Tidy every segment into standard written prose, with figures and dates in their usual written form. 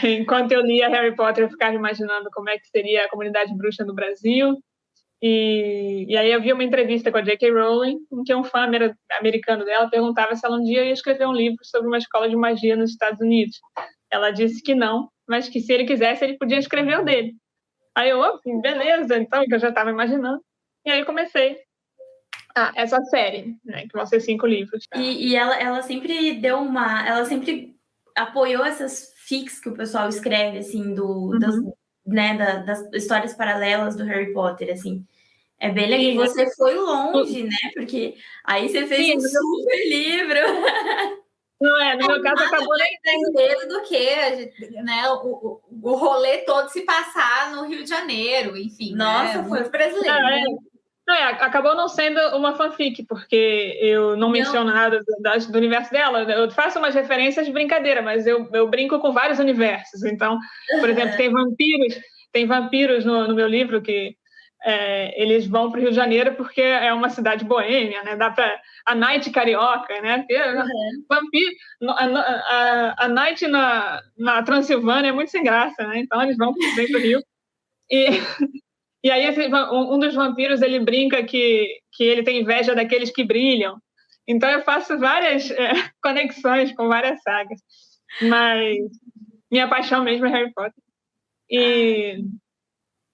enquanto eu lia Harry Potter, eu ficava imaginando como é que seria a comunidade bruxa no Brasil. E aí eu vi uma entrevista com a J.K. Rowling, em que um fã americano dela perguntava se ela um dia ia escrever um livro sobre uma escola de magia nos Estados Unidos. Ela disse que não, mas que se ele quisesse, ele podia escrever o dele. Aí eu, beleza, então, que eu já estava imaginando. E aí comecei essa série, né, que vão ser 5 livros. E ela sempre deu uma... Ela sempre apoiou essas fics que o pessoal escreve, assim, das histórias paralelas do Harry Potter, assim. É bem legal. E você foi longe, né? Porque aí você fez um super livro. Não é, no meu caso acabou mais brasileiro do que, né, o rolê todo se passar no Rio de Janeiro, enfim. Nossa, né? Foi brasileiro. Acabou não sendo uma fanfic, porque eu não menciono nada do universo dela. Eu faço umas referências de brincadeira, mas eu brinco com vários universos. Então, por exemplo, tem vampiros no meu livro que eles vão para o Rio de Janeiro porque é uma cidade boêmia, né? Dá para a Night carioca, né? Vampiro, a Night na Transilvânia é muito sem graça, né? Então eles vão para o Rio. E aí um dos vampiros ele brinca que ele tem inveja daqueles que brilham. Então eu faço várias conexões com várias sagas, mas minha paixão mesmo é Harry Potter.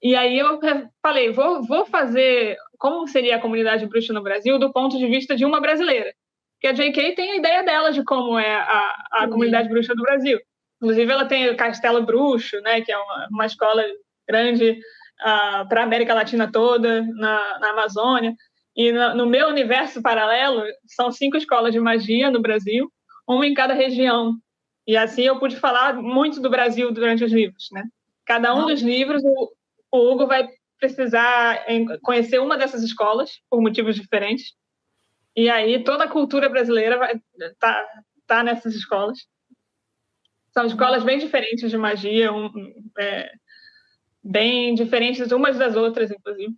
E aí eu falei, vou fazer como seria a comunidade bruxa no Brasil do ponto de vista de uma brasileira. Porque a J.K. tem a ideia dela de como é a comunidade bruxa do Brasil. Inclusive ela tem o Castelo Bruxo, né, que é uma escola grande para a América Latina toda, na Amazônia. E no meu universo paralelo, são 5 escolas de magia no Brasil, uma em cada região. E assim eu pude falar muito do Brasil durante os livros, né? Cada um dos livros, o Hugo vai precisar conhecer uma dessas escolas, por motivos diferentes. E aí toda a cultura brasileira vai tá nessas escolas. São escolas bem diferentes de magia, bem diferentes umas das outras, inclusive.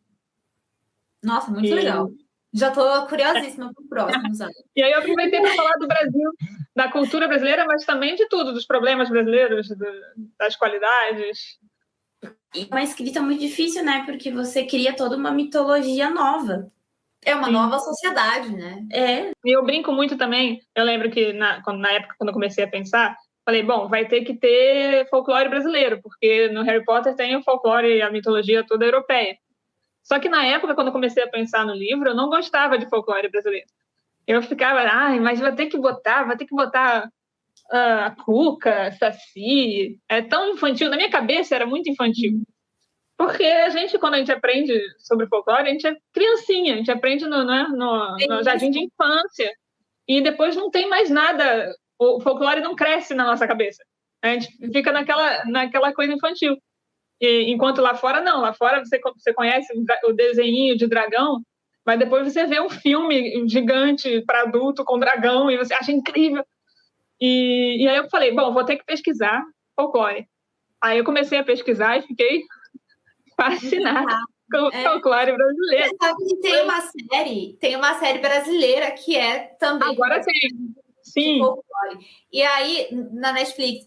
Nossa, muito legal. Já estou curiosíssima para o próximo, sabe? E aí eu aproveitei para falar do Brasil, da cultura brasileira, mas também de tudo, dos problemas brasileiros, das qualidades. E uma escrita muito difícil, né? Porque você cria toda uma mitologia nova. É uma nova sociedade, né? E eu brinco muito também, eu lembro que na época, quando eu comecei a pensar, falei, bom, vai ter que ter folclore brasileiro, porque no Harry Potter tem o folclore e a mitologia toda europeia. Só que na época, quando eu comecei a pensar no livro, eu não gostava de folclore brasileiro. Eu ficava, mas vai ter que botar a Cuca, Saci, é tão infantil. Na minha cabeça era muito infantil. Porque quando a gente aprende sobre folclore, a gente é criancinha, a gente aprende no jardim de infância. E depois não tem mais nada, o folclore não cresce na nossa cabeça. A gente fica naquela coisa infantil. Enquanto lá fora, não. Lá fora você conhece o desenho de dragão, mas depois você vê um filme gigante para adulto com dragão e você acha incrível. E aí eu falei, bom, vou ter que pesquisar folclore. Aí eu comecei a pesquisar e fiquei fascinada com o folclore brasileiro. Você sabe que tem uma série brasileira que é também... Agora tem. Sim. Folclore. E aí, na Netflix,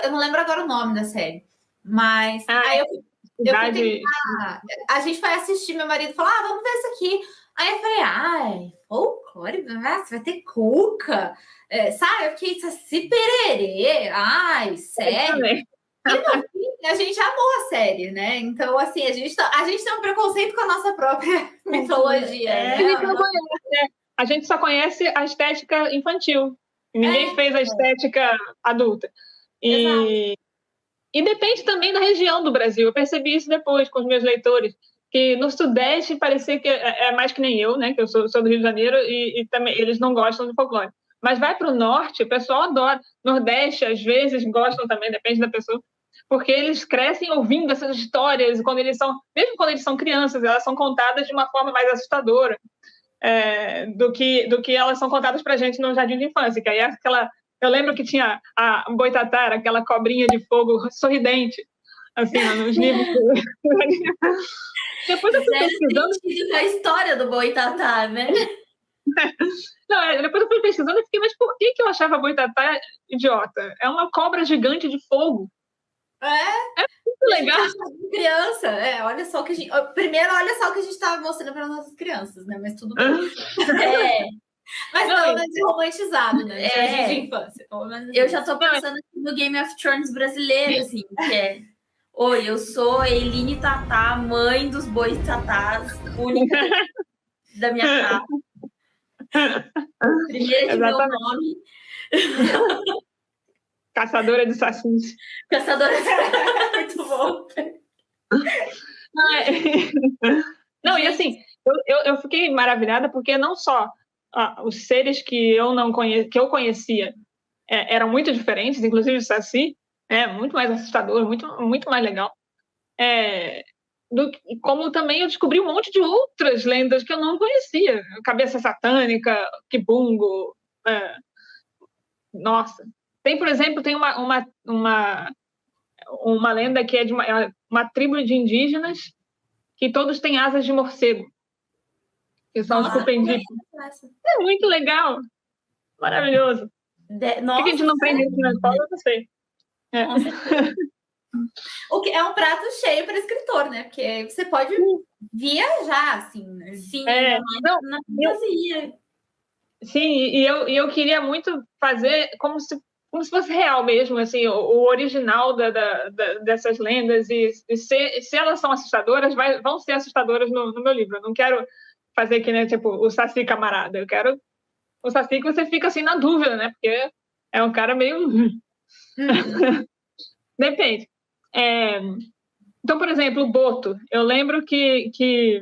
eu não lembro agora o nome da série, mas aí eu fui tentar, a gente foi assistir, meu marido falou, vamos ver isso aqui. Aí eu falei, folclore, vai ter Cuca, sabe? Eu fiquei Saci Pererê, sério. E no fim, a gente amou a série, né? Então, assim, a gente tem um preconceito com a nossa própria mitologia. A gente só conhece a estética infantil. Ninguém fez a estética adulta. E depende também da região do Brasil. Eu percebi isso depois com os meus leitores, que no Sudeste parecia que é mais que nem eu, né? Que eu sou do Rio de Janeiro e também eles não gostam de folclore. Mas vai para o Norte, o pessoal adora. Nordeste, às vezes, gostam também, depende da pessoa. Porque eles crescem ouvindo essas histórias, mesmo quando eles são crianças, elas são contadas de uma forma mais assustadora do que elas são contadas para a gente no jardim de infância. Que aí eu lembro que tinha a Boitatá, aquela cobrinha de fogo sorridente, assim, nos livros. Depois eu fui pesquisando a história do Boitatá, né? Não, depois eu fui pesquisando e fiquei, mas por que eu achava a Boitatá idiota? É uma cobra gigante de fogo. É muito legal. Criança, olha só o que a gente... Primeiro, olha só o que a gente estava mostrando para nossas crianças, né? Mas tudo bem. Mas pelo menos romantizado, né? De infância. Eu já tô pensando no Game of Thrones brasileiro, assim, que é... Oi, eu sou Eline Tatá, mãe dos bois tatás, única da minha casa. Primeiro que meu nome... Caçadora de sacis. Caçadora de sacis. Muito bom. Não, e assim, eu fiquei maravilhada porque não só os seres que eu conhecia eram muito diferentes, inclusive o saci, muito mais assustador, muito, muito mais legal. Como também eu descobri um monte de outras lendas que eu não conhecia. Cabeça satânica, Kibungo. Nossa. Tem, por exemplo, tem uma lenda que é de uma tribo de indígenas que todos têm asas de morcego. Que são os cupendicos. É muito legal. Maravilhoso. Por que a gente não aprende isso na escola? Eu não sei. O que é um prato cheio para escritor, né? Porque você pode viajar, assim, né? Sim, na fantasia. Sim, e eu queria muito fazer como se fosse real mesmo, assim, o original dessas lendas, e se elas são assustadoras, vão ser assustadoras no meu livro. Eu não quero fazer que nem, tipo, o Saci camarada. Eu quero o Saci que você fica assim na dúvida, né? Porque é um cara meio... Depende. Então, por exemplo, o Boto. Eu lembro que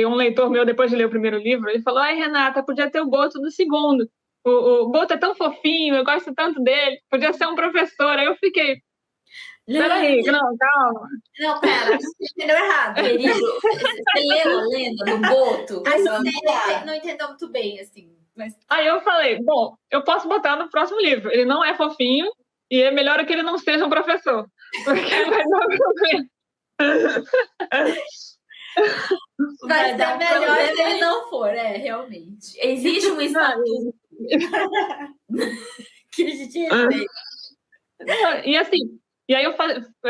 um leitor meu, depois de ler o primeiro livro, ele falou: ai, Renata, podia ter o Boto do segundo. O Boto é tão fofinho, eu gosto tanto dele. Podia ser um professor. Aí eu fiquei... Peraí, não, calma. Não, pera, você entendeu errado. Querido, você leu a lenda do Boto? Você não entendeu muito bem, assim. Mas... Aí eu falei, bom, eu posso botar no próximo livro. Ele não é fofinho e é melhor que ele não seja um professor. Porque vai dar problema. Vai ser melhor se ele não for, realmente. Existe um estatuto que a gente respeita. E assim, e aí eu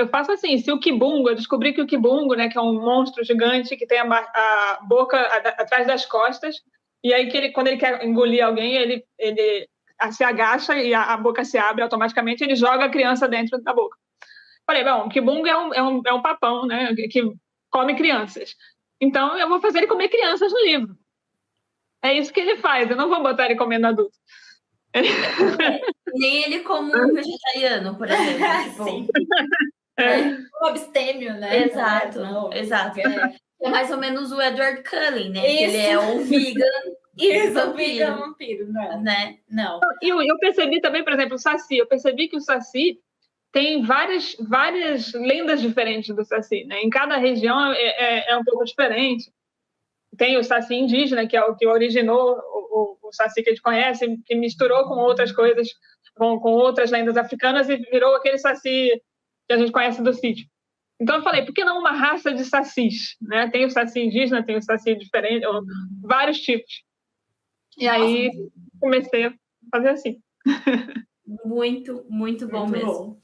faço assim, se o Kibungo, eu descobri que o Kibungo, né, que é um monstro gigante que tem a boca atrás das costas, e aí quando ele quer engolir alguém, ele se agacha e a boca se abre automaticamente, ele joga a criança dentro da boca. Falei, bom, o Kibungo é um papão, né, que come crianças. Então eu vou fazer ele comer crianças no livro. É isso que ele faz, eu não vou botar ele comendo adulto. Nem ele como um vegetariano, por exemplo. Sim. Um abstêmio, né? Exato, exato. É mais ou menos o Edward Cullen, né? Ele é um vegan. Isso, um vegan vampiro, né? Não. E eu percebi também, por exemplo, o Saci. Eu percebi que o Saci tem várias lendas diferentes do Saci, né? Em cada região é um pouco diferente. Tem o Saci indígena, que é o que originou o Saci que a gente conhece, que misturou com outras coisas, com outras lendas africanas e virou aquele Saci que a gente conhece do sítio. Então eu falei, por que não uma raça de sacis? Né? Tem o Saci indígena, tem o Saci diferente, vários tipos. E aí comecei a fazer assim. Muito, muito bom mesmo.